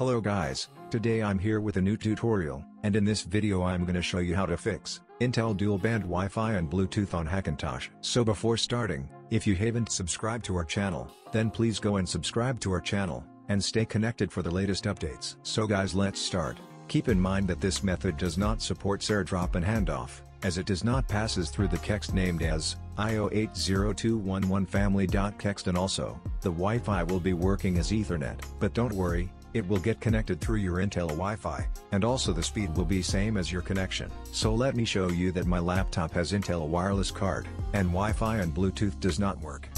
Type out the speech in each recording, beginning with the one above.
Hello guys, today I'm here with a new tutorial, and in this video I'm gonna show you how to fix Intel dual band Wi-Fi and Bluetooth on Hackintosh. So before starting, if you haven't subscribed to our channel, then please go and subscribe to our channel, and stay connected for the latest updates. So guys, let's start. Keep in mind that this method does not support AirDrop and Hand-off, as it does not passes through the text named as IO80211 family.txt, and also, the Wi-Fi will be working as Ethernet. But don't worry, it will get connected through your Intel Wi-Fi, and also the speed will be same as your connection. So let me show you that my laptop has Intel wireless card, and Wi-Fi and Bluetooth does not work.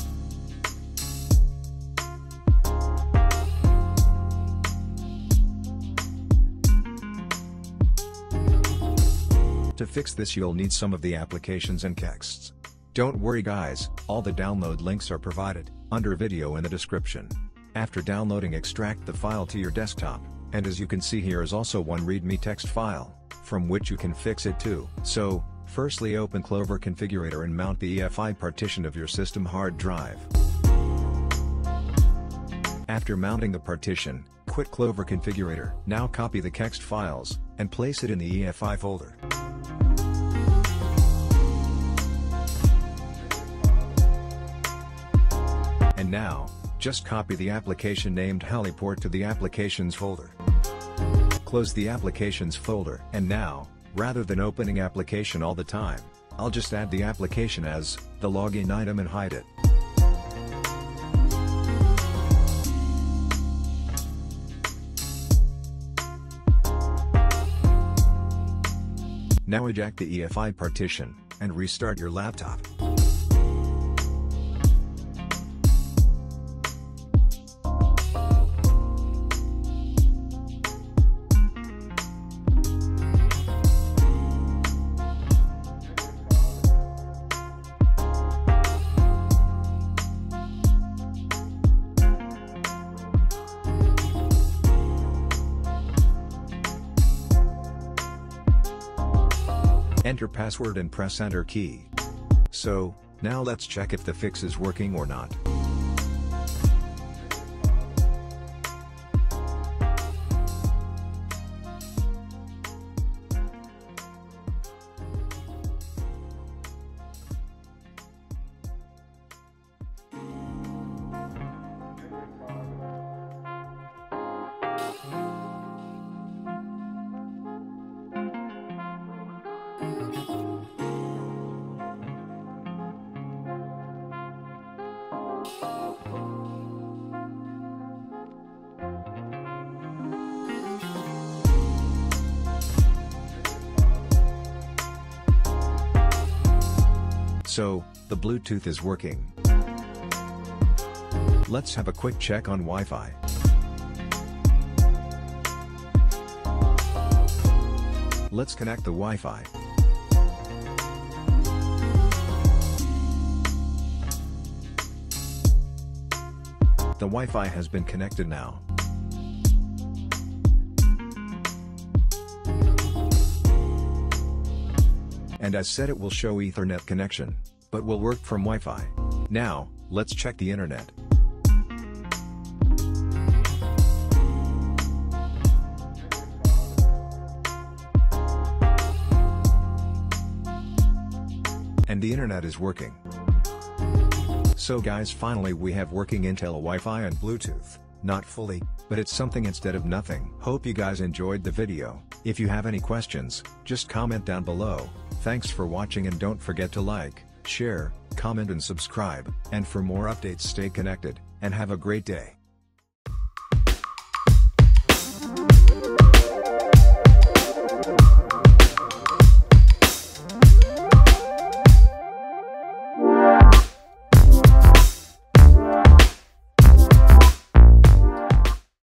To fix this you'll need some of the applications and texts. Don't worry guys, all the download links are provided under video in the description. After downloading, extract the file to your desktop, and as you can see here is also one readme text file, from which you can fix it too. So, firstly open Clover Configurator and mount the EFI partition of your system hard drive. After mounting the partition, quit Clover Configurator. Now copy the text files, and place it in the EFI folder. And now, just copy the application named Heliport to the Applications folder. Close the Applications folder. And now, rather than opening application all the time, I'll just add the application as the login item and hide it. Now eject the EFI partition, and restart your laptop. Enter password and press enter key. So, now let's check if the fix is working or not. So, the Bluetooth is working. Let's have a quick check on Wi-Fi. Let's connect the Wi-Fi. The Wi-Fi has been connected now. And as said, it will show Ethernet connection, but will work from Wi-Fi. Now, let's check the internet. And the internet is working. So guys, finally we have working Intel Wi-Fi and Bluetooth. Not fully, but it's something instead of nothing. Hope you guys enjoyed the video. If you have any questions, just comment down below. Thanks for watching, and don't forget to like, share, comment and subscribe. And for more updates, stay connected, and have a great day.